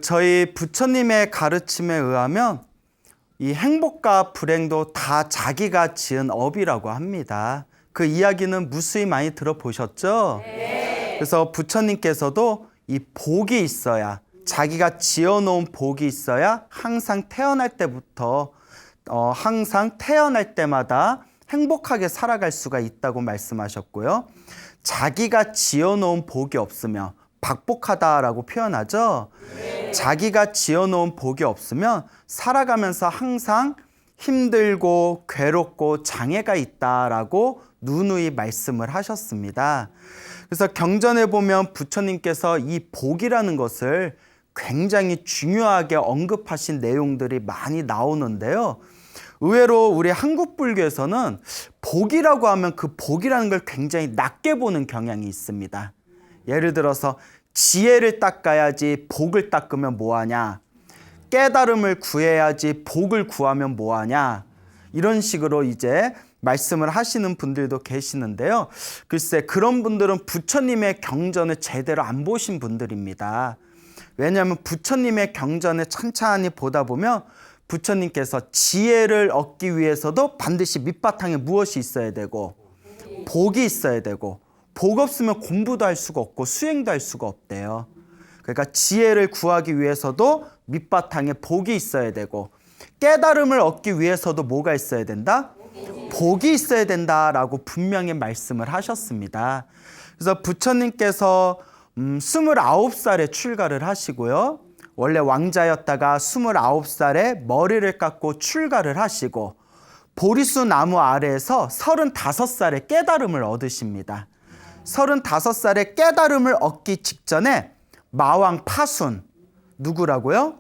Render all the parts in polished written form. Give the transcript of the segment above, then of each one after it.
저희 부처님의 가르침에 의하면 이 행복과 불행도 다 자기가 지은 업이라고 합니다. 그 이야기는 무수히 많이 들어보셨죠? 네. 그래서 부처님께서도 이 복이 있어야, 자기가 지어놓은 복이 있어야 항상 태어날 때부터 항상 태어날 때마다 행복하게 살아갈 수가 있다고 말씀하셨고요. 자기가 지어놓은 복이 없으면 박복하다라고 표현하죠. 네. 자기가 지어놓은 복이 없으면 살아가면서 항상 힘들고 괴롭고 장애가 있다라고 누누이 말씀을 하셨습니다. 그래서 경전에 보면 부처님께서 이 복이라는 것을 굉장히 중요하게 언급하신 내용들이 많이 나오는데요. 의외로 우리 한국 불교에서는 복이라고 하면 그 복이라는 걸 굉장히 낮게 보는 경향이 있습니다. 예를 들어서 지혜를 닦아야지 복을 닦으면 뭐하냐, 깨달음을 구해야지 복을 구하면 뭐하냐, 이런 식으로 이제 말씀을 하시는 분들도 계시는데요. 글쎄, 그런 분들은 부처님의 경전을 제대로 안 보신 분들입니다. 왜냐하면 부처님의 경전을 찬찬히 보다 보면 부처님께서 지혜를 얻기 위해서도 반드시 밑바탕에 무엇이 있어야 되고 복이 있어야 되고, 복 없으면 공부도 할 수가 없고 수행도 할 수가 없대요. 그러니까 지혜를 구하기 위해서도 밑바탕에 복이 있어야 되고, 깨달음을 얻기 위해서도 뭐가 있어야 된다? 복이 있어야 된다라고 분명히 말씀을 하셨습니다. 그래서 부처님께서 29살에 출가를 하시고요. 원래 왕자였다가 29살에 머리를 깎고 출가를 하시고, 보리수 나무 아래에서 35살에 깨달음을 얻으십니다. 35살에 깨달음을 얻기 직전에 마왕 파순, 누구라고요?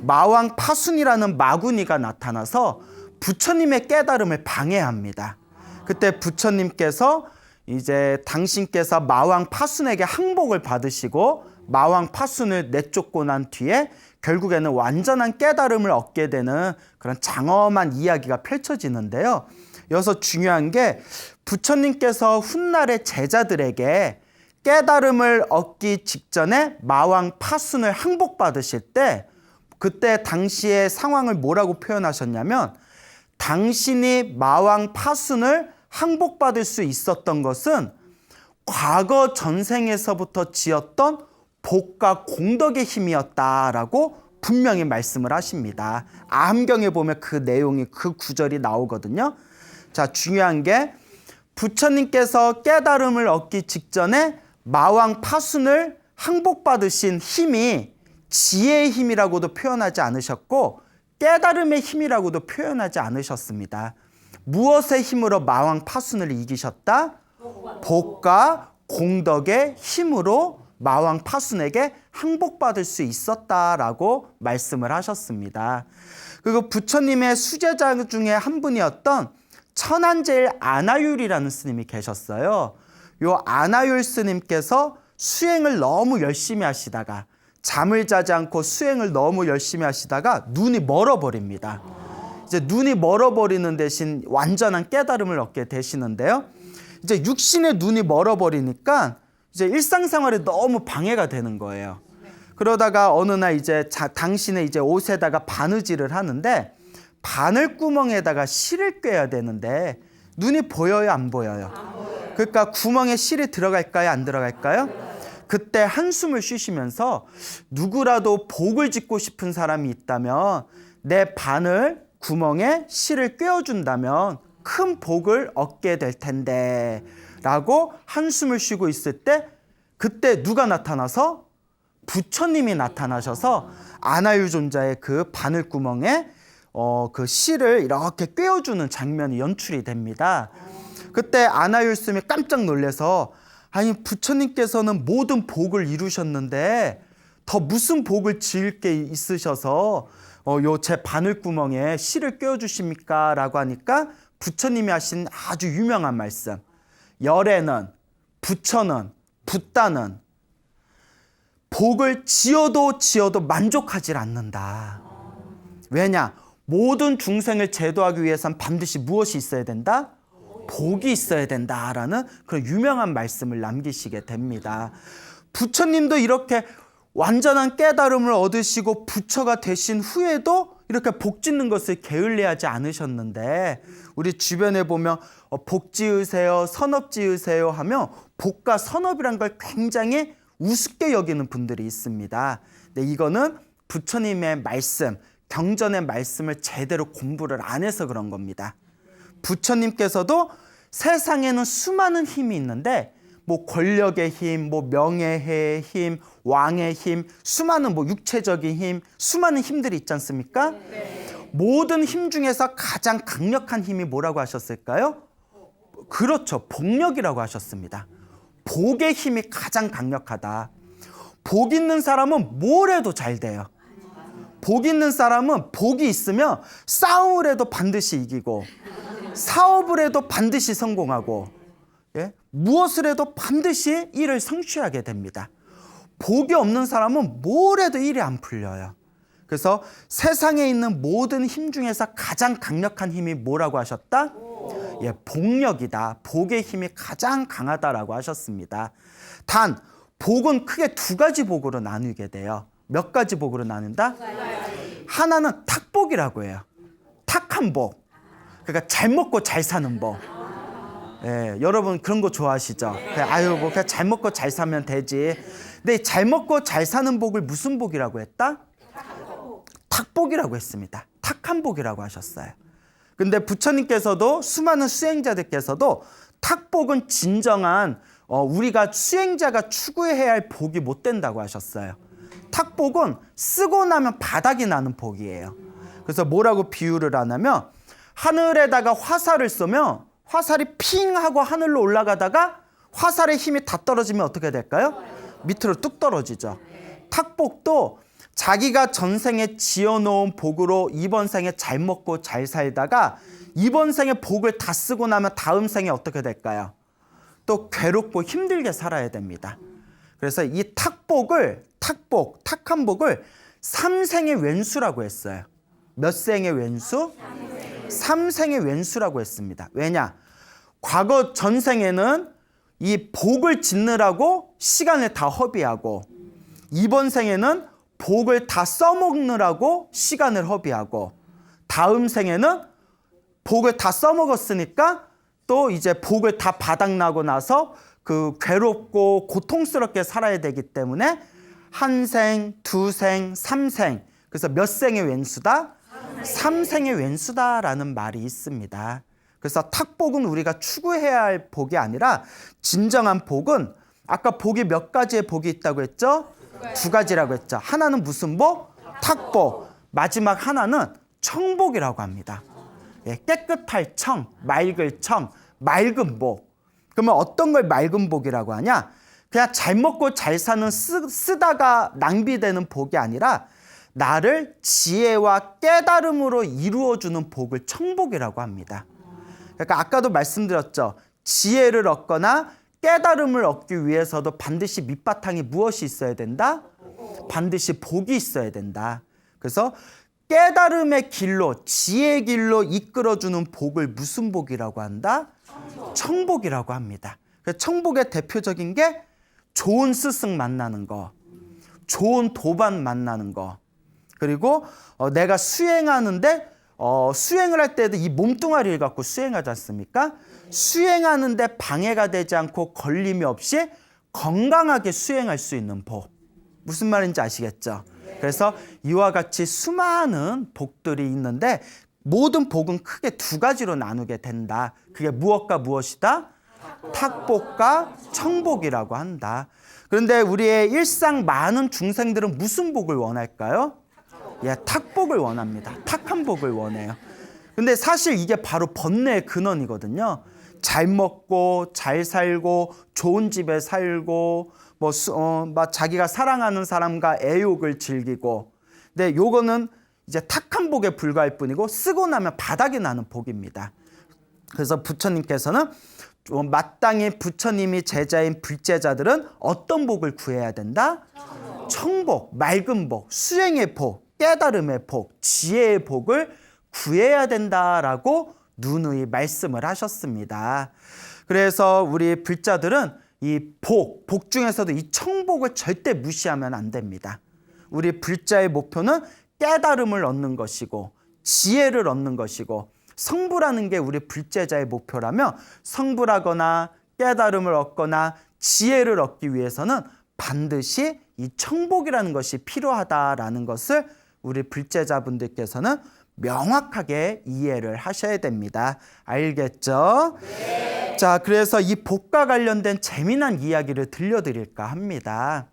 마왕 파순이라는 마구니가 나타나서 부처님의 깨달음을 방해합니다. 그때 부처님께서 이제 당신께서 마왕 파순에게 항복을 받으시고 마왕 파순을 내쫓고 난 뒤에 결국에는 완전한 깨달음을 얻게 되는 그런 장엄한 이야기가 펼쳐지는데요. 여기서 중요한 게 부처님께서 훗날의 제자들에게 깨달음을 얻기 직전에 마왕 파순을 항복받으실 때, 그때 당시의 상황을 뭐라고 표현하셨냐면, 당신이 마왕 파순을 항복받을 수 있었던 것은 과거 전생에서부터 지었던 복과 공덕의 힘이었다라고 분명히 말씀을 하십니다. 암경에 보면 그 내용이, 그 구절이 나오거든요. 자, 중요한 게 부처님께서 깨달음을 얻기 직전에 마왕 파순을 항복받으신 힘이 지혜의 힘이라고도 표현하지 않으셨고 깨달음의 힘이라고도 표현하지 않으셨습니다. 무엇의 힘으로 마왕 파순을 이기셨다? 복과 공덕의 힘으로 마왕 파순에게 항복받을 수 있었다라고 말씀을 하셨습니다. 그리고 부처님의 수제자 중에 한 분이었던 천안제일 아나율이라는 스님이 계셨어요. 요 아나율 스님께서 수행을 너무 열심히 하시다가, 잠을 자지 않고 수행을 너무 열심히 하시다가 눈이 멀어버립니다. 이제 눈이 멀어버리는 대신 완전한 깨달음을 얻게 되시는데요. 이제 육신의 눈이 멀어버리니까 이제 일상생활에 너무 방해가 되는 거예요. 그러다가 어느 날 이제 당신의 이제 옷에다가 바느질을 하는데 바늘구멍에다가 실을 꿰야 되는데 눈이 보여요, 안 보여요? 그러니까 구멍에 실이 들어갈까요, 안 들어갈까요? 그때 한숨을 쉬시면서 누구라도 복을 짓고 싶은 사람이 있다면 내 바늘 구멍에 실을 꿰어준다면 큰 복을 얻게 될 텐데 라고 한숨을 쉬고 있을 때, 그때 누가 나타나서? 부처님이 나타나셔서 아나유존자의 그 바늘구멍에 그 실을 이렇게 꿰어주는 장면이 연출이 됩니다. 그때 아나율 스님이 깜짝 놀라서, 아니 부처님께서는 모든 복을 이루셨는데 더 무슨 복을 지을 게 있으셔서 요 제 바늘구멍에 실을 꿰어주십니까? 라고 하니까 부처님이 하신 아주 유명한 말씀, 열애는, 부처는, 붓다는 복을 지어도 만족하지 않는다. 왜냐? 모든 중생을 제도하기 위해서는 반드시 무엇이 있어야 된다? 복이 있어야 된다라는 그런 유명한 말씀을 남기시게 됩니다. 부처님도 이렇게 완전한 깨달음을 얻으시고 부처가 되신 후에도 이렇게 복 짓는 것을 게을리하지 않으셨는데, 우리 주변에 보면 복 지으세요, 선업 지으세요 하며 복과 선업이란 걸 굉장히 우습게 여기는 분들이 있습니다. 근데 이거는 부처님의 말씀, 경전의 말씀을 제대로 공부를 안 해서 그런 겁니다. 부처님께서도 세상에는 수많은 힘이 있는데 뭐 권력의 힘, 뭐 명예의 힘, 왕의 힘, 수많은 뭐 육체적인 힘, 수많은 힘들이 있지 않습니까? 모든 힘 중에서 가장 강력한 힘이 뭐라고 하셨을까요? 그렇죠. 복력이라고 하셨습니다. 복의 힘이 가장 강력하다. 복 있는 사람은 뭘 해도 잘 돼요. 복 있는 사람은 복이 있으면 싸움을 해도 반드시 이기고, 사업을 해도 반드시 성공하고, 예? 무엇을 해도 반드시 일을 성취하게 됩니다. 복이 없는 사람은 뭘 해도 일이 안 풀려요. 그래서 세상에 있는 모든 힘 중에서 가장 강력한 힘이 뭐라고 하셨다? 예, 복력이다. 복의 힘이 가장 강하다라고 하셨습니다. 단, 복은 크게 두 가지 복으로 나누게 돼요. 몇 가지 복으로 나눈다? 하나는 탁복이라고 해요. 탁한 복. 그러니까 잘 먹고 잘 사는 복. 예, 여러분 그런 거 좋아하시죠? 아유, 뭐 그냥 잘 먹고 잘 사면 되지. 근데 잘 먹고 잘 사는 복을 무슨 복이라고 했다? 탁복이라고 했습니다. 탁한 복이라고 하셨어요. 근데 부처님께서도 수많은 수행자들께서도 탁복은 진정한 우리가 수행자가 추구해야 할 복이 못 된다고 하셨어요. 탁복은 쓰고 나면 바닥이 나는 복이에요. 그래서 뭐라고 비유를 하냐면, 하늘에다가 화살을 쏘면 화살이 핑 하고 하늘로 올라가다가 화살의 힘이 다 떨어지면 어떻게 될까요? 밑으로 뚝 떨어지죠. 탁복도 자기가 전생에 지어놓은 복으로 이번 생에 잘 먹고 잘 살다가 이번 생에 복을 다 쓰고 나면 다음 생에 어떻게 될까요? 또 괴롭고 힘들게 살아야 됩니다. 그래서 이 탁복을, 탁한 복을 삼생의 왼수라고 했어요. 몇 생의 왼수? 삼생의 왼수라고 했습니다. 왜냐? 과거 전생에는 이 복을 짓느라고 시간을 다 허비하고, 이번 생에는 복을 다 써먹느라고 시간을 허비하고, 다음 생에는 복을 다 써먹었으니까 또 이제 복을 다 바닥나고 나서 그 괴롭고 고통스럽게 살아야 되기 때문에 한 생, 두 생, 삼생. 그래서 몇 생의 왼수다? 삼생의 왼수다라는 말이 있습니다. 그래서 탁복은 우리가 추구해야 할 복이 아니라, 진정한 복은 아까 복이 몇 가지의 복이 있다고 했죠? 두 가지라고 했죠. 하나는 무슨 복? 탁복. 마지막 하나는 청복이라고 합니다. 예, 깨끗할 청, 맑을 청, 맑은 복. 그러면 어떤 걸 맑은 복이라고 하냐? 그냥 잘 먹고 잘 사는 쓰다가 낭비되는 복이 아니라 나를 지혜와 깨달음으로 이루어주는 복을 청복이라고 합니다. 그러니까 아까도 말씀드렸죠. 지혜를 얻거나 깨달음을 얻기 위해서도 반드시 밑바탕에 무엇이 있어야 된다? 반드시 복이 있어야 된다. 그래서 깨달음의 길로, 지혜의 길로 이끌어주는 복을 무슨 복이라고 한다? 청복이라고 합니다. 청복의 대표적인 게 좋은 스승 만나는 거, 좋은 도반 만나는 거, 그리고 내가 수행하는데 수행을 할 때도 이 몸뚱아리를 갖고 수행하지 않습니까? 수행하는데 방해가 되지 않고 걸림이 없이 건강하게 수행할 수 있는 복. 무슨 말인지 아시겠죠? 그래서 이와 같이 수많은 복들이 있는데 모든 복은 크게 두 가지로 나누게 된다. 그게 무엇과 무엇이다? 탁복과 청복이라고 한다. 그런데 우리의 일상 많은 중생들은 무슨 복을 원할까요? 예, 탁복을 원합니다. 탁한 복을 원해요. 근데 사실 이게 바로 번뇌의 근원이거든요. 잘 먹고 잘 살고 좋은 집에 살고 막 자기가 사랑하는 사람과 애욕을 즐기고, 근데 요거는 이제 탁한 복에 불과할 뿐이고 쓰고 나면 바닥이 나는 복입니다. 그래서 부처님께서는 마땅히 부처님이 제자인 불제자들은 어떤 복을 구해야 된다? 청복, 맑은 복, 수행의 복, 깨달음의 복, 지혜의 복을 구해야 된다라고 누누이 말씀을 하셨습니다. 그래서 우리 불자들은 이 복 중에서도 이 청복을 절대 무시하면 안 됩니다. 우리 불자의 목표는 깨달음을 얻는 것이고 지혜를 얻는 것이고 성불하는 게 우리 불제자의 목표라면 성불하거나 깨달음을 얻거나 지혜를 얻기 위해서는 반드시 이 청복이라는 것이 필요하다라는 것을 우리 불제자분들께서는 명확하게 이해를 하셔야 됩니다. 알겠죠? 네. 자, 그래서 이 복과 관련된 재미난 이야기를 들려드릴까 합니다.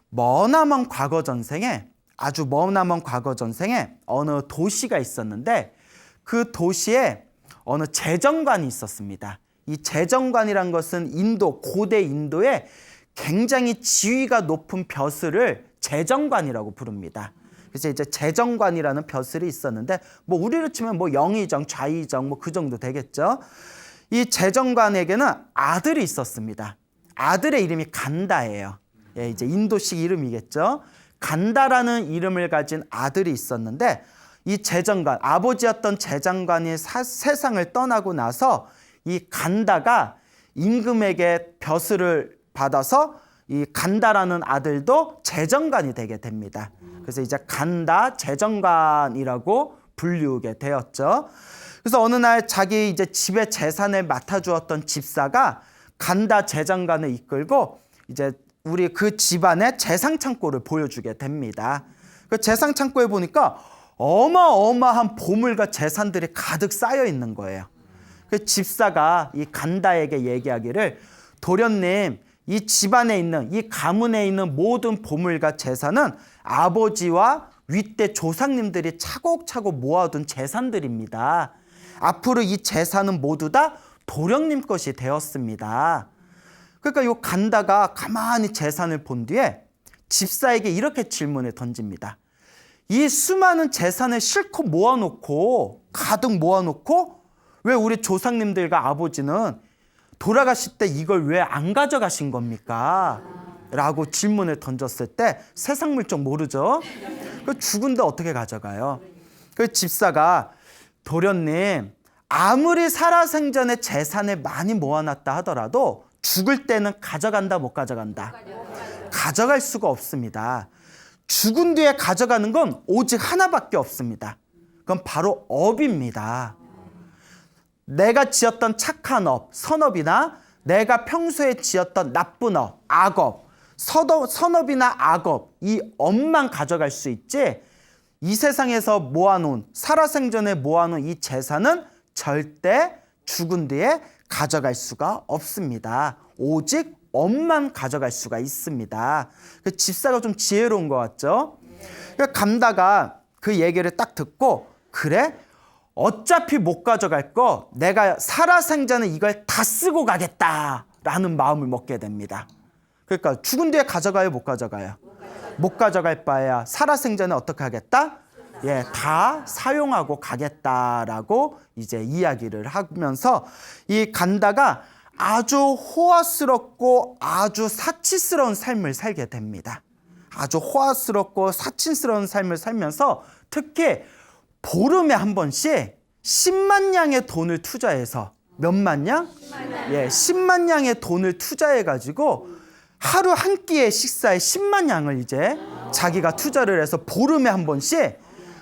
머나먼 과거 전생에 아주 머나먼 과거 전생에 어느 도시가 있었는데 그 도시에 어느 재정관이 있었습니다. 이 재정관이란 것은 인도, 고대 인도에 굉장히 지위가 높은 벼슬을 재정관이라고 부릅니다. 그래서 이제 재정관이라는 벼슬이 있었는데 뭐 우리로 치면 뭐 영의정, 좌의정 뭐 그 정도 되겠죠. 이 재정관에게는 아들이 있었습니다. 아들의 이름이 간다예요. 예, 이제 인도식 이름이겠죠. 간다라는 이름을 가진 아들이 있었는데 이 재정관, 아버지였던 재정관이 세상을 떠나고 나서 이 간다가 임금에게 벼슬을 받아서 이 간다라는 아들도 재정관이 되게 됩니다. 그래서 이제 간다 재정관이라고 불리우게 되었죠. 그래서 어느 날 자기 이제 집의 재산을 맡아주었던 집사가 간다 재정관을 이끌고 이제 우리 그 집안의 재상 창고를 보여주게 됩니다. 그 재상 창고에 보니까 어마어마한 보물과 재산들이 가득 쌓여 있는 거예요. 그 집사가 이 간다에게 얘기하기를 도련님, 이 집안에 있는 이 가문에 있는 모든 보물과 재산은 아버지와 윗대 조상님들이 차곡차곡 모아둔 재산들입니다. 앞으로 이 재산은 모두 다 도련님 것이 되었습니다. 그러니까 이 간다가 가만히 재산을 본 뒤에 집사에게 이렇게 질문을 던집니다. 이 수많은 재산을 실컷 모아놓고 가득 모아놓고 왜 우리 조상님들과 아버지는 돌아가실 때 이걸 왜 안 가져가신 겁니까? 라고 질문을 던졌을 때 세상 물정 모르죠? 죽은데 어떻게 가져가요? 그 집사가 도련님, 아무리 살아생전에 재산을 많이 모아놨다 하더라도 죽을 때는 가져간다 못 가져간다? 가져갈 수가 없습니다. 죽은 뒤에 가져가는 건 오직 하나밖에 없습니다. 그건 바로 업입니다. 내가 지었던 착한 업, 선업이나 내가 평소에 지었던 나쁜 업, 악업, 선업이나 악업, 이 업만 가져갈 수 있지 이 세상에서 모아놓은, 살아생전에 모아놓은 이 재산은 절대 죽은 뒤에 가져갈 수가 없습니다. 오직 업만 가져갈 수가 있습니다. 그 집사가 좀 지혜로운 것 같죠? 감다가 그 얘기를 딱 듣고 그래? 어차피 못 가져갈 거 내가 살아생전에 이걸 다 쓰고 가겠다라는 마음을 먹게 됩니다. 그러니까 죽은 뒤에 가져가요, 못 가져가요? 못 가져갈 바에야 살아생전에 어떻게 하겠다? 예, 다 사용하고 가겠다라고 이제 이야기를 하면서 이 간다가 아주 호화스럽고 아주 사치스러운 삶을 살게 됩니다. 아주 호화스럽고 사치스러운 삶을 살면서 특히 보름에 한 번씩 10만 양의 돈을 투자해서 몇만 양? 10만 양. 예, 10만 양의 돈을 투자해가지고 하루 한 끼의 식사에 10만 양을 이제 자기가 투자를 해서 보름에 한 번씩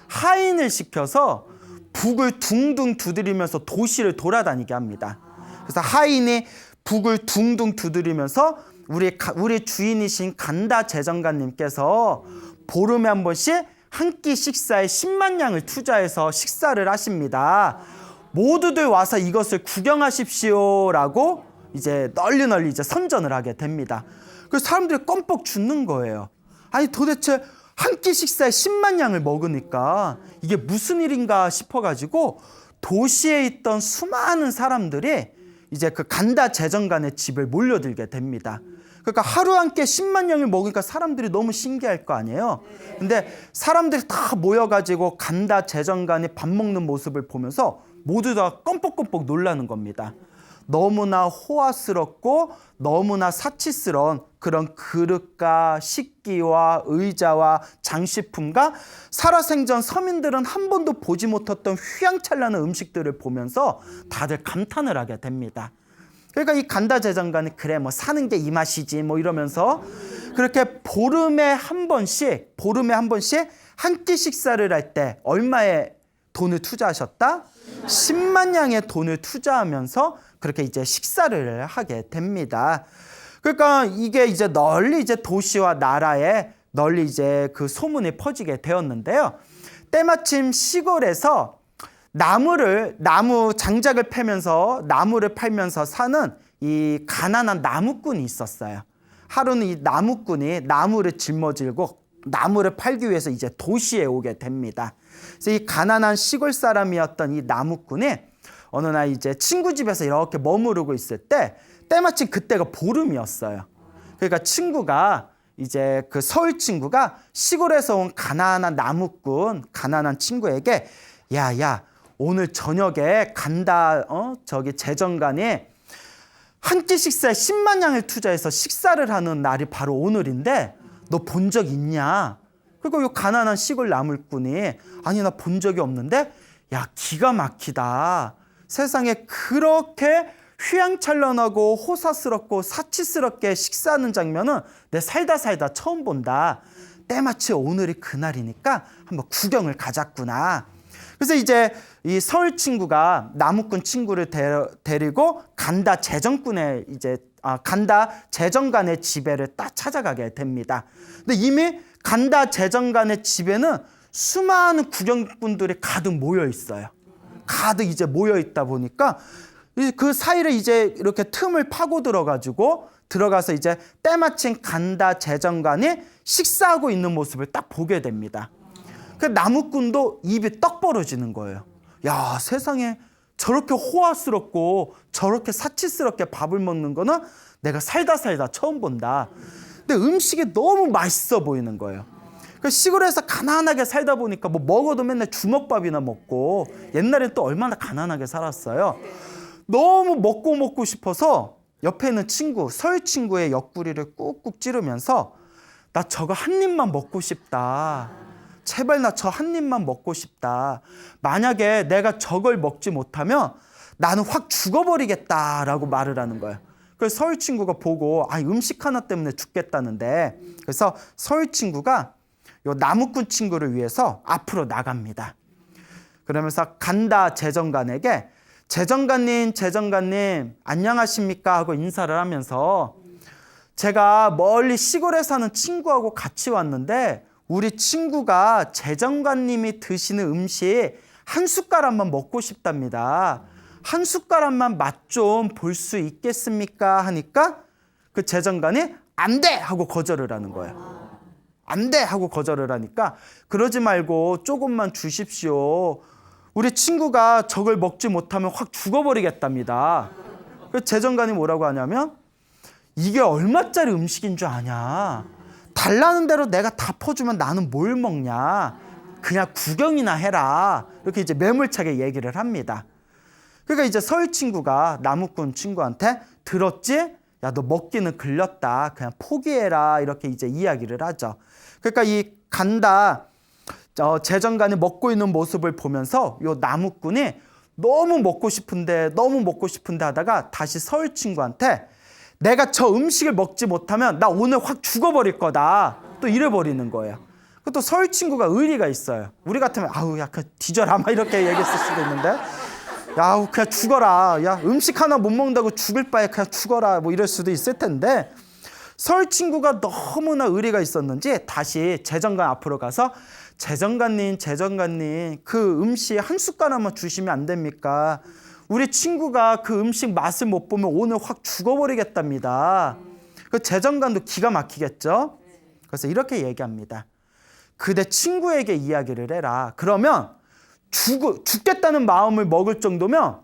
하인을 시켜서 북을 둥둥 두드리면서 도시를 돌아다니게 합니다. 그래서 하인이 북을 둥둥 두드리면서 우리 주인이신 간다 재정관님께서 보름에 한 번씩 한 끼 식사에 10만 양을 투자해서 식사를 하십니다. 모두들 와서 이것을 구경하십시오라고 이제 널리 이제 선전을 하게 됩니다. 그래서 사람들이 껌뻑 죽는 거예요. 아니 도대체 한 끼 식사에 10만 양을 먹으니까 이게 무슨 일인가 싶어가지고 도시에 있던 수많은 사람들이 이제 그 간다 재정관의 집을 몰려들게 됩니다. 그러니까 하루 한 끼 10만 양을 먹으니까 사람들이 너무 신기할 거 아니에요. 근데 사람들이 다 모여가지고 간다 재정관이 밥 먹는 모습을 보면서 모두 다 껌뻑껌뻑 놀라는 겁니다. 너무나 호화스럽고 너무나 사치스러운 그런 그릇과 식기와 의자와 장식품과 살아생전 서민들은 한 번도 보지 못했던 휘황찬란한 음식들을 보면서 다들 감탄을 하게 됩니다. 그러니까 이 간다제정관이 그래 뭐 사는 게 이 맛이지 뭐 이러면서 그렇게 보름에 한 번씩 한 끼 식사를 할 때 얼마의 돈을 투자하셨다? 10만 양의 돈을 투자하면서 그렇게 이제 식사를 하게 됩니다. 그러니까 이게 이제 널리 이제 도시와 나라에 널리 이제 그 소문이 퍼지게 되었는데요. 때마침 시골에서 나무 장작을 패면서 나무를 팔면서 사는 이 가난한 나무꾼이 있었어요. 하루는 이 나무꾼이 나무를 짊어지고 나무를 팔기 위해서 이제 도시에 오게 됩니다. 그래서 이 가난한 시골 사람이었던 이 나무꾼이 어느 날 이제 친구 집에서 이렇게 머무르고 있을 때 때마침 그때가 보름이었어요. 그러니까 친구가 이제 그 서울 친구가 시골에서 온 가난한 나무꾼, 가난한 친구에게 야, 오늘 저녁에 간다, 저기 재정관이 한 끼 식사에 10만 양을 투자해서 식사를 하는 날이 바로 오늘인데 너 본 적 있냐? 그리고 이 가난한 시골 나무꾼이 아니 나 본 적이 없는데 야 기가 막히다. 세상에 그렇게 휘황찬란하고 호사스럽고 사치스럽게 식사하는 장면은 내 살다 처음 본다. 때마치 오늘이 그날이니까 한번 구경을 가자꾸나. 그래서 이제 이 서울 친구가 나무꾼 친구를 데리고 간다 재정관의 집에를 딱 찾아가게 됩니다. 근데 이미 간다 재정관의 집에는 수많은 구경꾼들이 가득 모여 있어요. 가득 이제 모여 있다 보니까 그 사이를 이제 이렇게 틈을 파고 들어가서 이제 때마침 간다 재정관이 식사하고 있는 모습을 딱 보게 됩니다. 그 나무꾼도 입이 떡 벌어지는 거예요. 야, 세상에 저렇게 호화스럽고 저렇게 사치스럽게 밥을 먹는 거는 내가 살다 처음 본다. 근데 음식이 너무 맛있어 보이는 거예요. 그 시골에서 가난하게 살다 보니까 뭐 먹어도 맨날 주먹밥이나 먹고 옛날엔 또 얼마나 가난하게 살았어요. 너무 먹고 싶어서 옆에 있는 친구, 서울 친구의 옆구리를 꾹꾹 찌르면서 나 저거 한 입만 먹고 싶다. 제발 나 저 한 입만 먹고 싶다. 만약에 내가 저걸 먹지 못하면 나는 확 죽어버리겠다라고 말을 하는 거예요. 그래서 서울 친구가 보고 음식 하나 때문에 죽겠다는데 그래서 서울 친구가 요 나무꾼 친구를 위해서 앞으로 나갑니다. 그러면서 간다 재정관에게 재정관님 안녕하십니까 하고 인사를 하면서 제가 멀리 시골에 사는 친구하고 같이 왔는데 우리 친구가 재정관님이 드시는 음식 한 숟가락만 먹고 싶답니다. 한 숟가락만 맛 좀 볼 수 있겠습니까? 하니까 그 재정관이 안 돼! 하고 거절을 하는 거예요. 안 돼! 하고 거절을 하니까 그러지 말고 조금만 주십시오. 우리 친구가 저걸 먹지 못하면 확 죽어버리겠답니다. 그 재정관이 뭐라고 하냐면 이게 얼마짜리 음식인 줄 아냐? 달라는 대로 내가 다 퍼주면 나는 뭘 먹냐? 그냥 구경이나 해라. 이렇게 이제 매몰차게 얘기를 합니다. 그러니까 이제 서울 친구가 나무꾼 친구한테 들었지? 야, 너 먹기는 글렀다. 그냥 포기해라. 이렇게 이제 이야기를 하죠. 그러니까 이 간다 재정관이 먹고 있는 모습을 보면서 요 나무꾼이 너무 먹고 싶은데 하다가 다시 서울 친구한테 내가 저 음식을 먹지 못하면 나 오늘 확 죽어버릴 거다. 또 이래버리는 거예요. 또 서울 친구가 의리가 있어요. 우리 같으면 약간 뒤져라 막 이렇게 얘기했을 수도 있는데 그냥 죽어라. 야, 음식 하나 못 먹는다고 죽을 바에 그냥 죽어라. 뭐 이럴 수도 있을 텐데 서울 친구가 너무나 의리가 있었는지 다시 재정관 앞으로 가서 재정관님 그 음식 한 숟가락만 주시면 안 됩니까? 우리 친구가 그 음식 맛을 못 보면 오늘 확 죽어버리겠답니다. 그 재정관도 기가 막히겠죠? 그래서 이렇게 얘기합니다. 그대 친구에게 이야기를 해라. 그러면 죽겠다는 마음을 먹을 정도면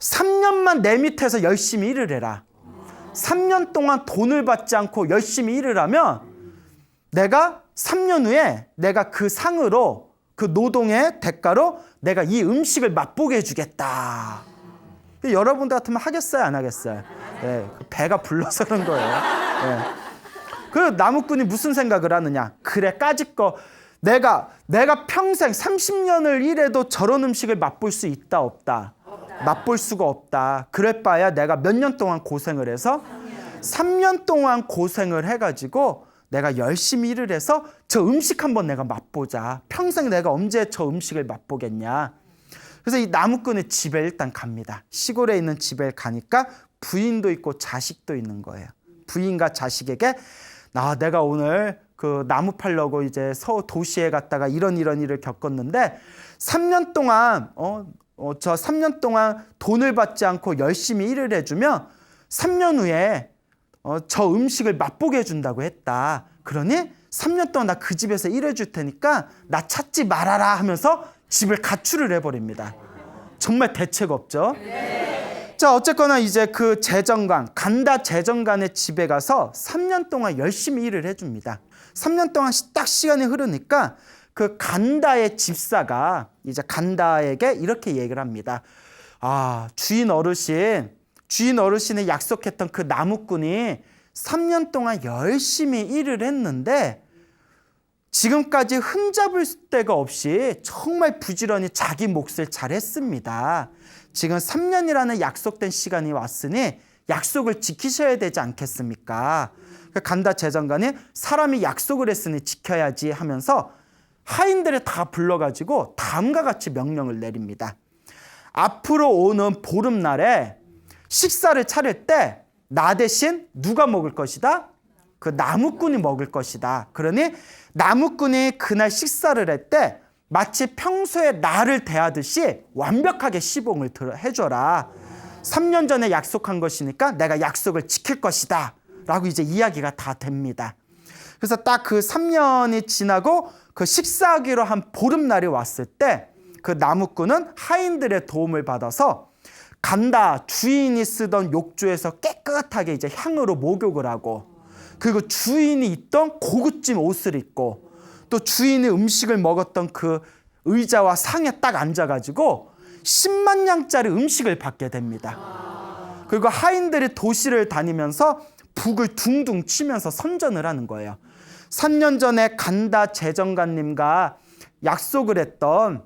3년만 내 밑에서 열심히 일을 해라. 3년 동안 돈을 받지 않고 열심히 일을 하면 내가 3년 후에 내가 그 상으로 그 노동의 대가로 내가 이 음식을 맛보게 해주겠다. 여러분들 같으면 하겠어요? 안 하겠어요? 네, 배가 불러서 그런 거예요. 네. 그 나무꾼이 무슨 생각을 하느냐? 그래, 까짓 거 내가 평생 30년을 일해도 저런 음식을 맛볼 수 있다 없다? 맛볼 수가 없다. 그럴 바야 내가 몇 년 동안 고생을 해서 3년 동안 고생을 해가지고 내가 열심히 일을 해서 저 음식 한번 내가 맛보자. 평생 내가 언제 저 음식을 맛보겠냐. 그래서 이 나무꾼의 집에 일단 갑니다. 시골에 있는 집에 가니까 부인도 있고 자식도 있는 거예요. 부인과 자식에게 내가 오늘 그 나무 팔려고 이제 도시에 갔다가 이런 일을 겪었는데 3년 동안 저 3년 동안 돈을 받지 않고 열심히 일을 해주면 3년 후에 저 음식을 맛보게 해준다고 했다. 그러니 3년 동안 나 그 집에서 일해줄 테니까 나 찾지 말아라 하면서 집을 가출을 해버립니다. 정말 대책 없죠? 자, 어쨌거나 이제 그 재정관, 간다 재정관의 집에 가서 3년 동안 열심히 일을 해줍니다. 3년 동안 딱 시간이 흐르니까 그 간다의 집사가 이제 간다에게 이렇게 얘기를 합니다. 주인 어르신이 약속했던 그 나무꾼이 3년 동안 열심히 일을 했는데 지금까지 흠잡을 데가 없이 정말 부지런히 자기 몫을 잘했습니다. 지금 3년이라는 약속된 시간이 왔으니 약속을 지키셔야 되지 않겠습니까? 간다 재정관이 사람이 약속을 했으니 지켜야지 하면서 하인들을 다 불러가지고 다음과 같이 명령을 내립니다. 앞으로 오는 보름날에 식사를 차릴 때 나 대신 누가 먹을 것이다? 그 나무꾼이 먹을 것이다. 그러니 나무꾼이 그날 식사를 할 때 마치 평소에 나를 대하듯이 완벽하게 시봉을 해줘라. 3년 전에 약속한 것이니까 내가 약속을 지킬 것이다. 라고 이제 이야기가 다 됩니다. 그래서 딱 그 3년이 지나고 그 식사하기로 한 보름날이 왔을 때 그 나무꾼은 하인들의 도움을 받아서 간다 주인이 쓰던 욕조에서 깨끗하게 이제 향으로 목욕을 하고 그리고 주인이 입던 고급진 옷을 입고 또 주인이 음식을 먹었던 그 의자와 상에 딱 앉아가지고 10만 냥짜리 음식을 받게 됩니다. 그리고 하인들이 도시를 다니면서 북을 둥둥 치면서 선전을 하는 거예요. 3년 전에 간다 재정관님과 약속을 했던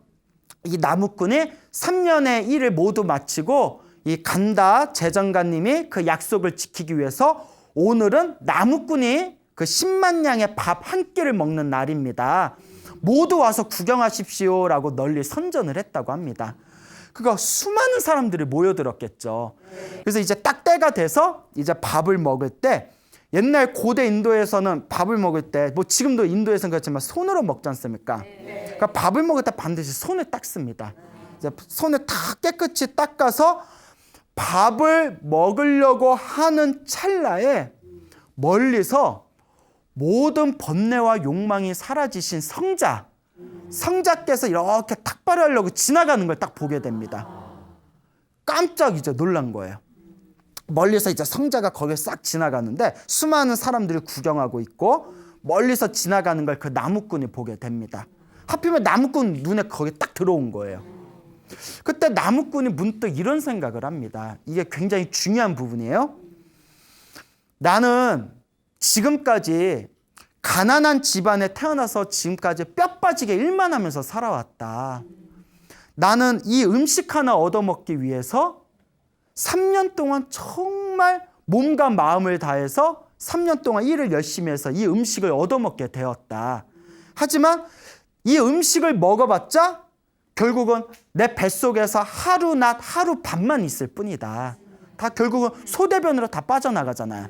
이 나무꾼이 3년의 일을 모두 마치고 이 간다 재정관님이 그 약속을 지키기 위해서 오늘은 나무꾼이 그 10만 냥의 밥 한 끼를 먹는 날입니다. 모두 와서 구경하십시오라고 널리 선전을 했다고 합니다. 그러니까 수많은 사람들이 모여들었겠죠. 그래서 이제 딱 때가 돼서 이제 밥을 먹을 때 옛날 고대 인도에서는 밥을 먹을 때 뭐 지금도 인도에서는 그렇지만 손으로 먹지 않습니까? 그러니까 밥을 먹을 때 반드시 손을 닦습니다. 이제 손을 다 깨끗이 닦아서 밥을 먹으려고 하는 찰나에 멀리서 모든 번뇌와 욕망이 사라지신 성자께서 이렇게 탁발하려고 지나가는 걸 딱 보게 됩니다. 깜짝 이제 놀란 거예요. 멀리서 이제 성자가 거기에 싹 지나가는데 수많은 사람들이 구경하고 있고 멀리서 지나가는 걸 그 나무꾼이 보게 됩니다. 하필이면 나무꾼 눈에 거기 딱 들어온 거예요. 그때 나무꾼이 문득 이런 생각을 합니다. 이게 굉장히 중요한 부분이에요. 나는 지금까지 가난한 집안에 태어나서 지금까지 뼈 빠지게 일만 하면서 살아왔다. 나는 이 음식 하나 얻어먹기 위해서 3년 동안 정말 몸과 마음을 다해서 3년 동안 일을 열심히 해서 이 음식을 얻어먹게 되었다. 하지만 이 음식을 먹어봤자 결국은 내 뱃속에서 하루 낮 하루 밤만 있을 뿐이다. 다 결국은 소대변으로 다 빠져나가잖아요.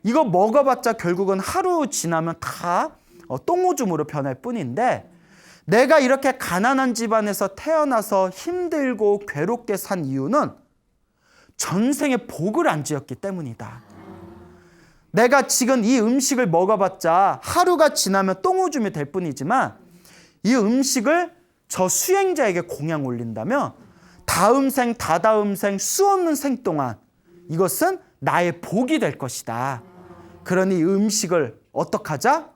이거 먹어봤자 결국은 하루 지나면 다 똥오줌으로 변할 뿐인데 내가 이렇게 가난한 집안에서 태어나서 힘들고 괴롭게 산 이유는 전생에 복을 안 지었기 때문이다. 내가 지금 이 음식을 먹어봤자 하루가 지나면 똥오줌이 될 뿐이지만 이 음식을 저 수행자에게 공양 올린다면 다음 생, 다다음 생, 수없는 생 동안 이것은 나의 복이 될 것이다. 그러니 이 음식을 어떡하자?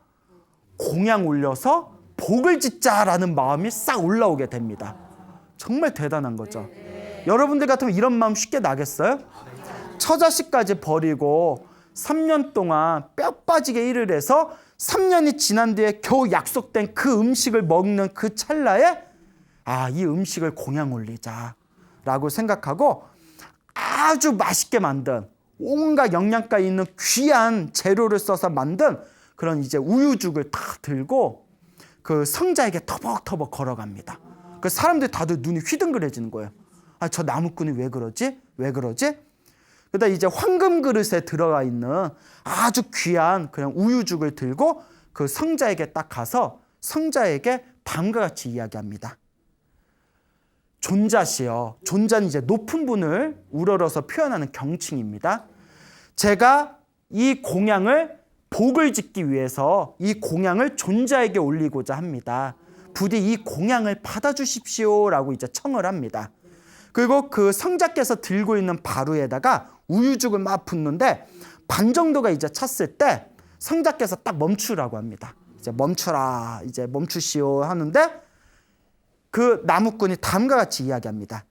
공양 올려서 복을 짓자라는 마음이 싹 올라오게 됩니다. 정말 대단한 거죠. 여러분들 같으면 이런 마음 쉽게 나겠어요? 처자식까지 버리고 3년 동안 뼈 빠지게 일을 해서 3년이 지난 뒤에 겨우 약속된 그 음식을 먹는 그 찰나에 이 음식을 공양 올리자 라고 생각하고 아주 맛있게 만든 온갖 영양가 있는 귀한 재료를 써서 만든 그런 이제 우유죽을 딱 들고 그 성자에게 터벅터벅 걸어갑니다. 그 사람들이 다들 눈이 휘둥그레지는 거예요. 아, 저 나무꾼이 왜 그러지? 왜 그러지? 그러다 이제 황금 그릇에 들어가 있는 아주 귀한 그냥 우유죽을 들고 그 성자에게 딱 가서 성자에게 다음과 같이 이야기합니다. 존자시여. 존자는 이제 높은 분을 우러러서 표현하는 경칭입니다. 제가 이 공양을 복을 짓기 위해서 이 공양을 존자에게 올리고자 합니다. 부디 이 공양을 받아주십시오라고 이제 청을 합니다. 그리고 그 성자께서 들고 있는 바루에다가 우유죽을 막 붓는데 반 정도가 이제 찼을 때 성자께서 딱 멈추라고 합니다. 이제 멈춰라, 이제 멈추시오 하는데 그 나무꾼이 다음과 같이 이야기합니다.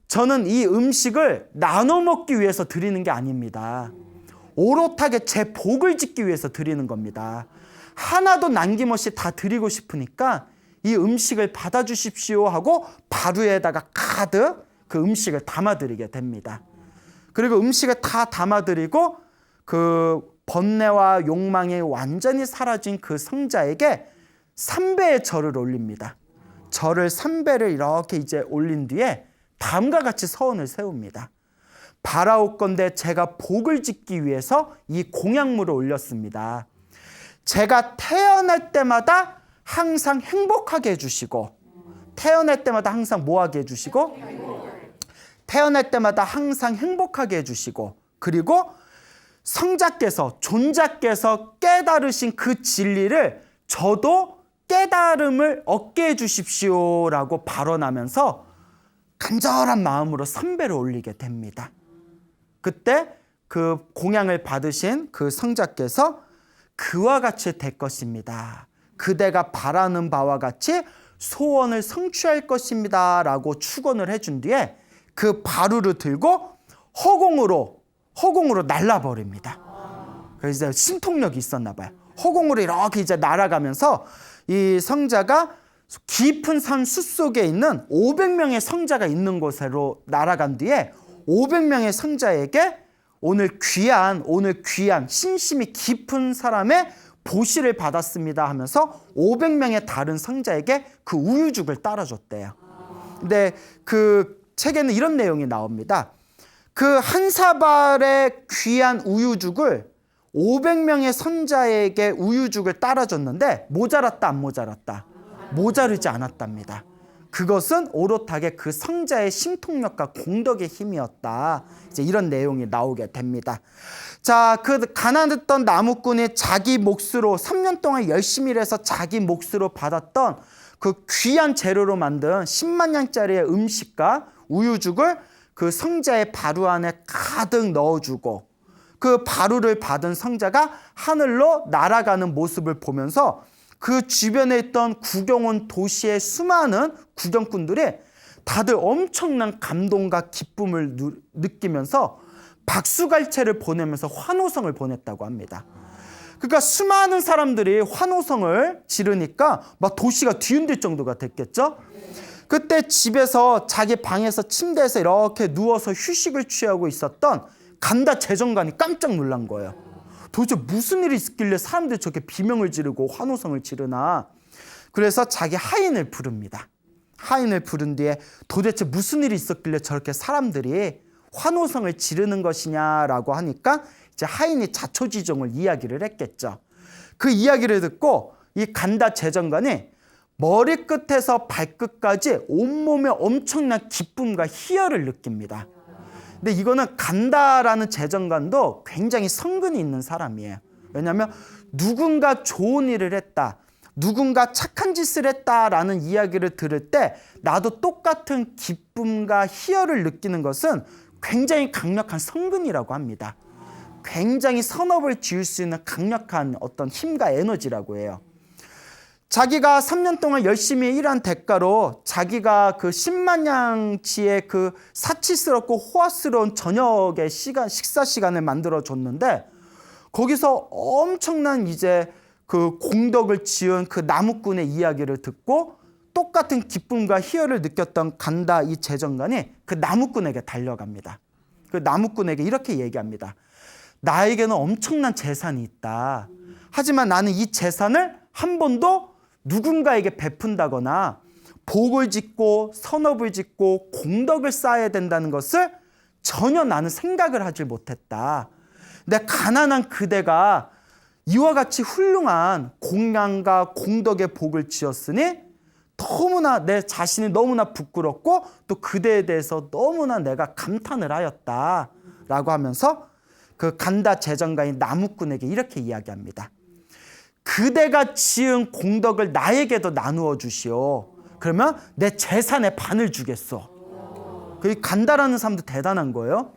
저는 이 음식을 나눠 먹기 위해서 드리는 게 아닙니다. 오롯하게 제 복을 짓기 위해서 드리는 겁니다. 하나도 남김없이 다 드리고 싶으니까 이 음식을 받아주십시오 하고 바루에다가 가득 그 음식을 담아드리게 됩니다. 그리고 음식을 다 담아드리고 그 번뇌와 욕망이 완전히 사라진 그 성자에게 3배의 절을 올립니다. 절을 3배를 이렇게 이제 올린 뒤에 다음과 같이 서원을 세웁니다. 바라옵건대 제가 복을 짓기 위해서 이 공양물을 올렸습니다. 제가 태어날 때마다 항상 행복하게 해주시고, 태어날 때마다 항상 뭐하게 해주시고, 태어날 때마다 항상 행복하게 해주시고, 그리고 성자께서, 존자께서 깨달으신 그 진리를 저도 깨달음을 얻게 해주십시오라고 발언하면서 간절한 마음으로 3배를 올리게 됩니다. 그때 그 공양을 받으신 그 성자께서 그와 같이 될 것입니다. 그대가 바라는 바와 같이 소원을 성취할 것입니다 라고 축원을 해준 뒤에 그 바루를 들고 허공으로 날아버립니다. 그래서 이제 신통력이 있었나 봐요. 허공으로 이렇게 이제 날아가면서 이 성자가 깊은 산 숲속에 있는 500명의 성자가 있는 곳으로 날아간 뒤에 500명의 성자에게 오늘 귀한 신심이 깊은 사람의 보시를 받았습니다 하면서 500명의 다른 성자에게 그 우유죽을 따라줬대요. 근데 그 책에는 이런 내용이 나옵니다. 그 한 사발의 귀한 우유죽을 500명의 선자에게 우유죽을 따라줬는데 모자랐다 안 모자랐다? 모자르지 않았답니다. 그것은 오롯하게 그 성자의 신통력과 공덕의 힘이었다. 이제 이런 내용이 나오게 됩니다. 자, 그 가난했던 나무꾼이 자기 몫으로 3년 동안 열심히 일해서 자기 몫으로 받았던 그 귀한 재료로 만든 10만 냥짜리의 음식과 우유죽을 그 성자의 바루 안에 가득 넣어주고 그 바루를 받은 성자가 하늘로 날아가는 모습을 보면서 그 주변에 있던 구경 온 도시의 수많은 구경꾼들이 다들 엄청난 감동과 기쁨을 느끼면서 박수갈채를 보내면서 환호성을 보냈다고 합니다. 그러니까 수많은 사람들이 환호성을 지르니까 막 도시가 뒤흔들 정도가 됐겠죠. 그때 집에서 자기 방에서 침대에서 이렇게 누워서 휴식을 취하고 있었던 간다 재정관이 깜짝 놀란 거예요. 도대체 무슨 일이 있길래 사람들이 저렇게 비명을 지르고 환호성을 지르나. 그래서 자기 하인을 부릅니다. 하인을 부른 뒤에 도대체 무슨 일이 있었길래 저렇게 사람들이 환호성을 지르는 것이냐라고 하니까 이제 하인이 자초지종을 이야기를 했겠죠. 그 이야기를 듣고 이 간다 재정관이 머리끝에서 발끝까지 온몸에 엄청난 기쁨과 희열을 느낍니다. 근데 이거는 간다라는 재정관도 굉장히 성근이 있는 사람이에요. 왜냐하면 누군가 좋은 일을 했다, 누군가 착한 짓을 했다라는 이야기를 들을 때 나도 똑같은 기쁨과 희열을 느끼는 것은 굉장히 강력한 성근이라고 합니다. 굉장히 선업을 지을 수 있는 강력한 어떤 힘과 에너지라고 해요. 자기가 3년 동안 열심히 일한 대가로 자기가 그 10만 냥치의 그 사치스럽고 호화스러운 저녁의 식사 시간을 만들어 줬는데 거기서 엄청난 이제 그 공덕을 지은 그 나무꾼의 이야기를 듣고 똑같은 기쁨과 희열을 느꼈던 간다 이 재정관이 그 나무꾼에게 달려갑니다. 그 나무꾼에게 이렇게 얘기합니다. 나에게는 엄청난 재산이 있다. 하지만 나는 이 재산을 한 번도 누군가에게 베푼다거나 복을 짓고 선업을 짓고 공덕을 쌓아야 된다는 것을 전혀 나는 생각을 하지 못했다. 내 가난한 그대가 이와 같이 훌륭한 공양과 공덕의 복을 지었으니 너무나 내 자신이 너무나 부끄럽고 또 그대에 대해서 너무나 내가 감탄을 하였다라고 하면서 그 간다 재정가인 나무꾼에게 이렇게 이야기합니다. 그대가 지은 공덕을 나에게도 나누어 주시오. 그러면 내 재산의 반을 주겠소. 그 간다라는 사람도 대단한 거예요.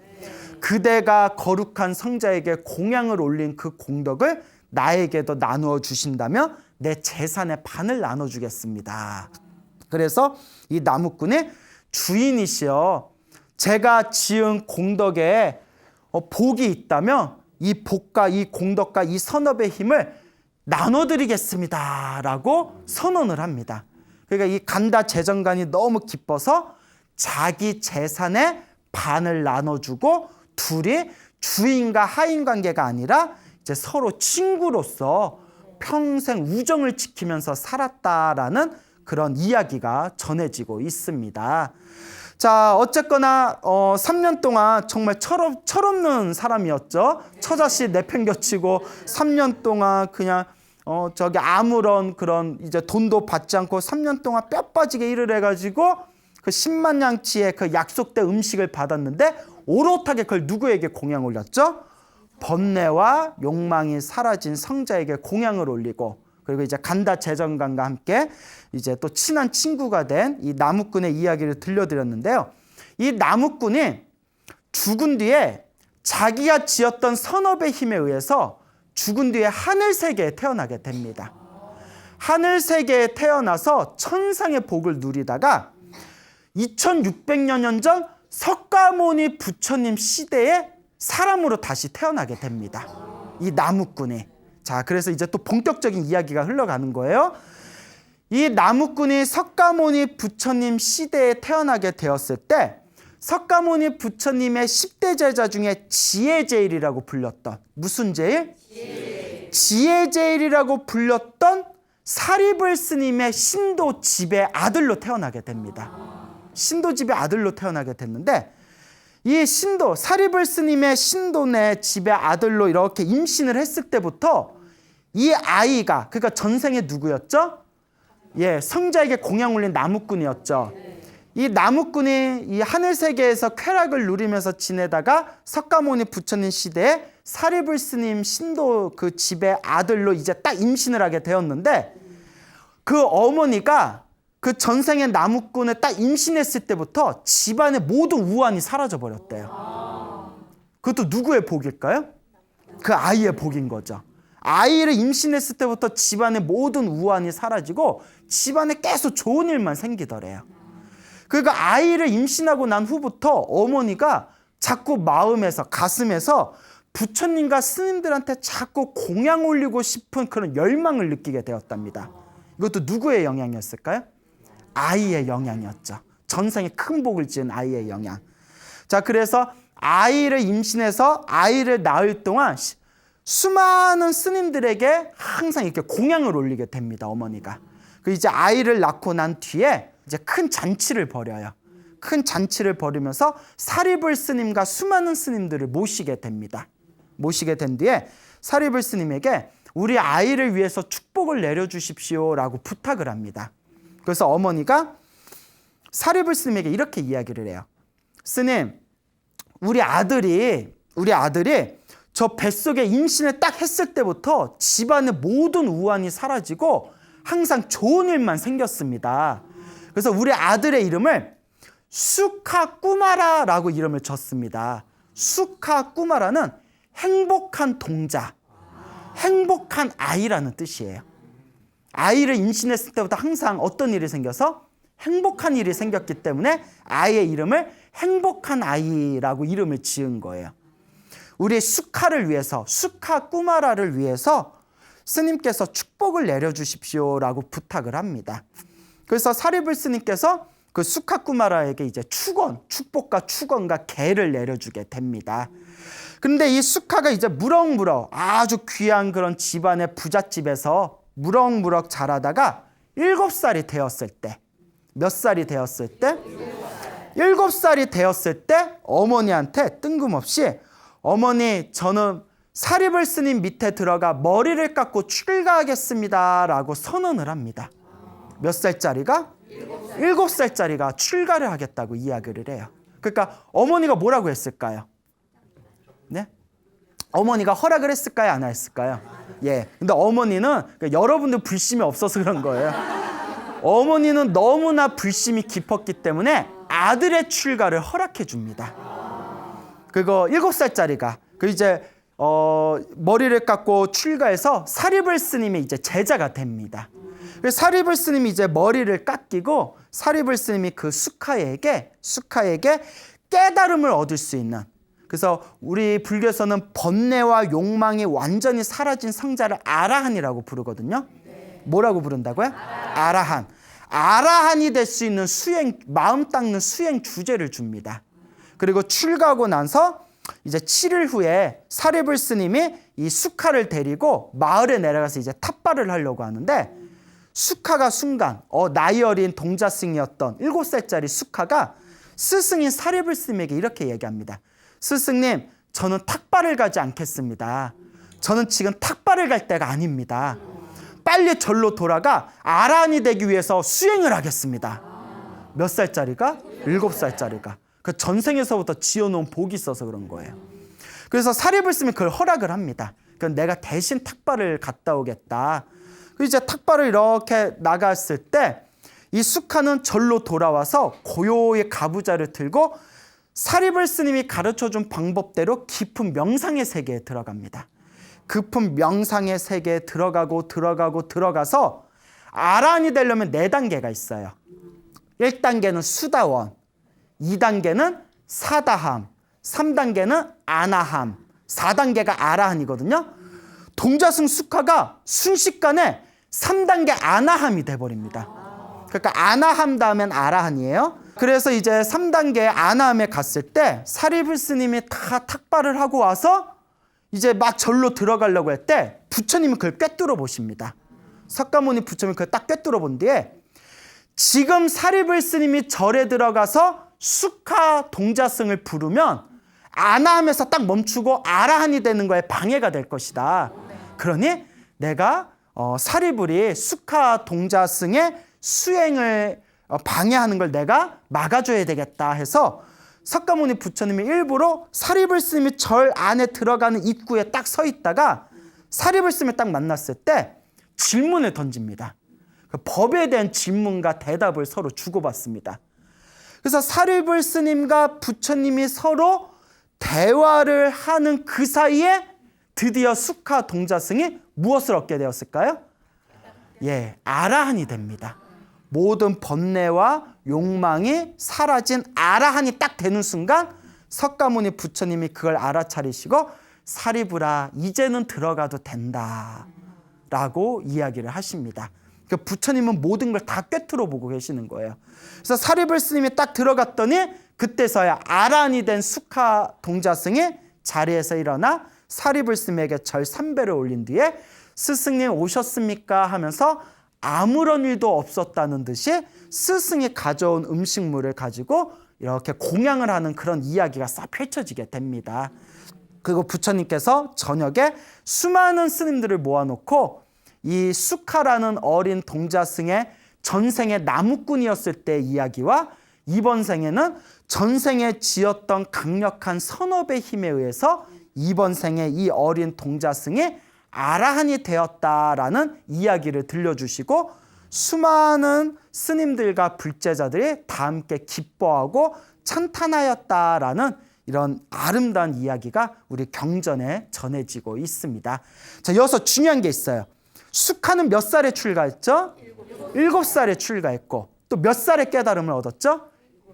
그대가 거룩한 성자에게 공양을 올린 그 공덕을 나에게도 나누어 주신다면 내 재산의 반을 나눠주겠습니다. 그래서 이 나무꾼이 주인이시여, 제가 지은 공덕에 복이 있다면 이 복과 이 공덕과 이 선업의 힘을 나눠드리겠습니다 라고 선언을 합니다. 그러니까 이 간다 재정관이 너무 기뻐서 자기 재산의 반을 나눠주고 둘이 주인과 하인 관계가 아니라 이제 서로 친구로서 평생 우정을 지키면서 살았다라는 그런 이야기가 전해지고 있습니다. 자, 어쨌거나 3년 동안 정말 철없는 사람이었죠. 처자씨 내팽겨치고 3년 동안 그냥 저기 아무런 그런 이제 돈도 받지 않고 3년 동안 뼈 빠지게 일을 해가지고 그 10만 양치의 그 약속된 음식을 받았는데 오롯하게 그걸 누구에게 공양 올렸죠? 번뇌와 욕망이 사라진 성자에게 공양을 올리고, 그리고 이제 간다 재정관과 함께 이제 또 친한 친구가 된 이 나무꾼의 이야기를 들려드렸는데요. 이 나무꾼이 죽은 뒤에 자기가 지었던 선업의 힘에 의해서 죽은 뒤에 하늘 세계에 태어나게 됩니다. 하늘 세계에 태어나서 천상의 복을 누리다가 2600여 년 전 석가모니 부처님 시대에 사람으로 다시 태어나게 됩니다. 이 나무꾼이. 자, 그래서 이제 또 본격적인 이야기가 흘러가는 거예요. 이 나무꾼이 석가모니 부처님 시대에 태어나게 되었을 때 석가모니 부처님의 10대 제자 중에 지혜제일이라고 불렸던, 무슨 제일? 지혜제일이라고 불렸던 사리불 스님의 신도 집의 아들로 태어나게 됩니다. 신도 집의 아들로 태어나게 됐는데, 이 신도, 사리불 스님의 신도네 집의 아들로 이렇게 임신을 했을 때부터 이 아이가, 그러니까 전생에 누구였죠? 예, 성자에게 공양 올린 나무꾼이었죠. 이 나무꾼이 이 하늘 세계에서 쾌락을 누리면서 지내다가 석가모니 부처님 시대에 사리불 스님 신도 그 집의 아들로 이제 딱 임신을 하게 되었는데, 그 어머니가 그 전생의 나무꾼을 딱 임신했을 때부터 집안의 모든 우환이 사라져 버렸대요. 그것도 누구의 복일까요? 그 아이의 복인 거죠. 아이를 임신했을 때부터 집안의 모든 우환이 사라지고 집안에 계속 좋은 일만 생기더래요. 그러니까 아이를 임신하고 난 후부터 어머니가 자꾸 마음에서, 가슴에서 부처님과 스님들한테 자꾸 공양 올리고 싶은 그런 열망을 느끼게 되었답니다. 이것도 누구의 영향이었을까요? 아이의 영향이었죠. 전생에 큰 복을 지은 아이의 영향. 자, 그래서 아이를 임신해서 아이를 낳을 동안 수많은 스님들에게 항상 이렇게 공양을 올리게 됩니다, 어머니가. 그 이제 아이를 낳고 난 뒤에 이제 큰 잔치를 벌여요. 큰 잔치를 벌이면서 사리불 스님과 수많은 스님들을 모시게 됩니다. 모시게 된 뒤에 사리불 스님에게 우리 아이를 위해서 축복을 내려주십시오라고 부탁을 합니다. 그래서 어머니가 사리불 스님에게 이렇게 이야기를 해요. 스님, 우리 아들이 저 뱃속에 임신을 딱 했을 때부터 집안의 모든 우환이 사라지고 항상 좋은 일만 생겼습니다. 그래서 우리 아들의 이름을 수카꾸마라라고 이름을 졌습니다. 수카꾸마라는 행복한 동자, 행복한 아이라는 뜻이에요. 아이를 임신했을 때부터 항상 어떤 일이 생겨서 행복한 일이 생겼기 때문에 아이의 이름을 행복한 아이라고 이름을 지은 거예요. 우리 수카를 위해서, 수카꾸마라를 위해서 스님께서 축복을 내려주십시오라고 부탁을 합니다. 그래서 사리불 스님께서 그 수카쿠마라에게 이제 축복과 축원과 계를 내려주게 됩니다. 그런데 이 수카가 이제 무럭무럭 아주 귀한 그런 집안의 부잣집에서 무럭무럭 자라다가 7살이 되었을 때, 몇 살이 되었을 때? 7살이 되었을 때 어머니한테 뜬금없이 어머니, 저는 사리불 스님 밑에 들어가 머리를 깎고 출가하겠습니다 라고 선언을 합니다. 몇 살짜리가? 7살짜리가 출가를 하겠다고 이야기를 해요. 그러니까 어머니가 뭐라고 했을까요? 네? 어머니가 허락을 했을까요? 안 했을까요? 예. 근데 어머니는 여러분들 불심이 없어서 그런 거예요. 어머니는 너무나 불심이 깊었기 때문에 아들의 출가를 허락해 줍니다. 그거 7살짜리가 그 이제 머리를 깎고 출가해서 사리불 스님의 이제 제자가 됩니다. 그래서 사리불 스님이 이제 머리를 깎이고 사리불 스님이 그 수카에게 깨달음을 얻을 수 있는, 그래서 우리 불교에서는 번뇌와 욕망이 완전히 사라진 성자를 아라한이라고 부르거든요. 뭐라고 부른다고요? 아라한. 아라한이 될 수 있는 수행, 마음 닦는 수행 주제를 줍니다. 그리고 출가하고 나서 이제 7일 후에 사리불 스님이 이 수카를 데리고 마을에 내려가서 이제 탑발을 하려고 하는데, 수카가 순간 나이 어린 동자승이었던 7살짜리 수카가 스승인 사리불 스님에게 이렇게 얘기합니다. 스승님, 저는 탁발을 가지 않겠습니다. 저는 지금 탁발을 갈 때가 아닙니다. 빨리 절로 돌아가 아라한이 되기 위해서 수행을 하겠습니다. 몇 살짜리가? 7살짜리가. 그 전생에서부터 지어놓은 복이 있어서 그런 거예요. 그래서 사리불 스님이 그걸 허락을 합니다. 그럼 내가 대신 탁발을 갔다 오겠다. 이제 탁발을 이렇게 나갔을 때 이 수카는 절로 돌아와서 고요의 가부좌를 들고 사리불 스님이 가르쳐준 방법대로 깊은 명상의 세계에 들어갑니다. 깊은 명상의 세계에 들어가서 아라한이 되려면 4단계가 있어요. 1단계는 수다원, 2단계는 사다함, 3단계는 아나함, 4단계가 아라한이거든요. 동자승 수카가 순식간에 3단계 아나함이 돼버립니다. 그러니까 아나함 다음엔 아라한이에요. 그래서 이제 3단계 아나함에 갔을 때 사리불 스님이 다 탁발을 하고 와서 이제 막 절로 들어가려고 할 때 부처님은 그걸 꿰뚫어 보십니다. 석가모니 부처님이 그걸 딱 꿰뚫어 본 뒤에 지금 사리불 스님이 절에 들어가서 수카 동자승을 부르면 아나함에서 딱 멈추고 아라한이 되는 거에 방해가 될 것이다. 그러니 내가 사리불이 수카 동자승의 수행을 방해하는 걸 내가 막아줘야 되겠다 해서 석가모니 부처님이 일부러 사리불 스님이 절 안에 들어가는 입구에 딱 서 있다가 사리불 스님을 딱 만났을 때 질문을 던집니다. 그 법에 대한 질문과 대답을 서로 주고받습니다. 그래서 사리불 스님과 부처님이 서로 대화를 하는 그 사이에 드디어 수카 동자승이 무엇을 얻게 되었을까요? 예, 아라한이 됩니다. 모든 번뇌와 욕망이 사라진 아라한이 딱 되는 순간 석가모니 부처님이 그걸 알아차리시고 사리불아, 이제는 들어가도 된다 라고 이야기를 하십니다. 그 부처님은 모든 걸 다 꿰뚫어 보고 계시는 거예요. 그래서 사리불 스님이 딱 들어갔더니 그때서야 아라한이 된 수카 동자승이 자리에서 일어나 사리불 스님에게 절 3배를 올린 뒤에 스승님 오셨습니까? 하면서 아무런 일도 없었다는 듯이 스승이 가져온 음식물을 가지고 이렇게 공양을 하는 그런 이야기가 싹 펼쳐지게 됩니다. 그리고 부처님께서 저녁에 수많은 스님들을 모아놓고 이 수카라는 어린 동자승의 전생의 나무꾼이었을 때 이야기와 이번 생에는 전생에 지었던 강력한 선업의 힘에 의해서 이번 생에 이 어린 동자승이 아라한이 되었다라는 이야기를 들려주시고 수많은 스님들과 불제자들이 다 함께 기뻐하고 찬탄하였다라는 이런 아름다운 이야기가 우리 경전에 전해지고 있습니다. 자, 여기서 중요한 게 있어요. 수카는 몇 살에 출가했죠? 7살에 출가했고 또 몇 살에 깨달음을 얻었죠?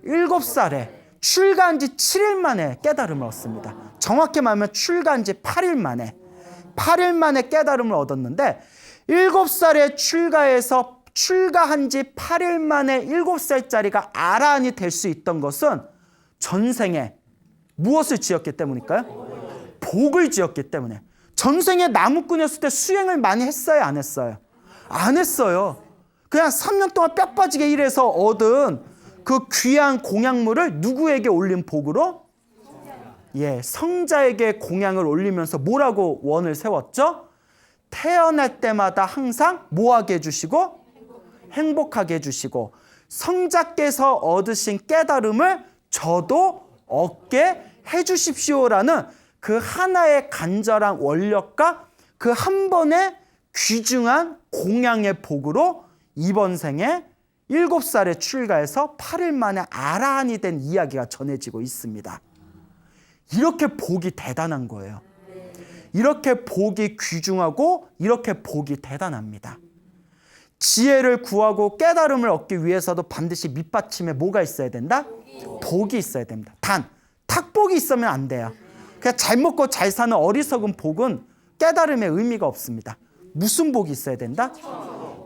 7살에 출가한 지 7일 만에 깨달음을 얻습니다. 정확히 말하면 출가한 지 8일 만에 깨달음을 얻었는데 7살에 출가해서 출가한 지 8일 만에 7살짜리가 아라한이 될 수 있던 것은 전생에 무엇을 지었기 때문일까요? 복을 지었기 때문에. 전생에 나무꾼이었을 때 수행을 많이 했어요, 안 했어요? 안 했어요. 그냥 3년 동안 뼈 빠지게 일해서 얻은 그 귀한 공양물을 누구에게 올린 복으로? 성자에게 공양을 올리면서 뭐라고 원을 세웠죠? 태어날 때마다 항상 뭐하게 해주시고? 행복하게 해주시고, 성자께서 얻으신 깨달음을 저도 얻게 해주십시오라는 그 하나의 간절한 원력과 그 한 번의 귀중한 공양의 복으로 이번 생에 7살에 출가해서 8일 만에 아라한이 된 이야기가 전해지고 있습니다. 이렇게 복이 대단한 거예요. 이렇게 복이 귀중하고 이렇게 복이 대단합니다. 지혜를 구하고 깨달음을 얻기 위해서도 반드시 밑받침에 뭐가 있어야 된다? 복이 있어야 됩니다. 단, 탁복이 있으면 안 돼요. 그냥 잘 먹고 잘 사는 어리석은 복은 깨달음의 의미가 없습니다. 무슨 복이 있어야 된다?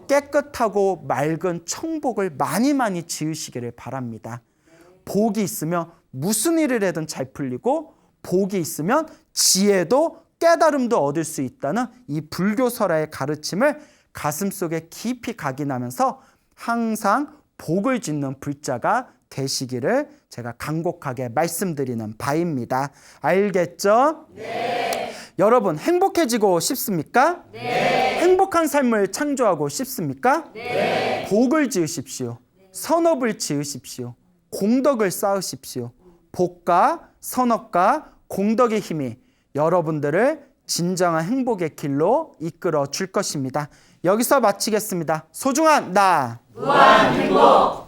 깨끗하고 맑은 청복을 많이 많이 지으시기를 바랍니다. 복이 있으면 무슨 일을 해든 잘 풀리고, 복이 있으면 지혜도 깨달음도 얻을 수 있다는 이 불교설화의 가르침을 가슴속에 깊이 각인하면서 항상 복을 짓는 불자가 되시기를 제가 간곡하게 말씀드리는 바입니다. 알겠죠? 네. 여러분, 행복해지고 싶습니까? 네. 행복한 삶을 창조하고 싶습니까? 네. 복을 지으십시오. 선업을 지으십시오. 공덕을 쌓으십시오. 복과 선업과 공덕의 힘이 여러분들을 진정한 행복의 길로 이끌어 줄 것입니다. 여기서 마치겠습니다. 소중한 나, 무한 행복.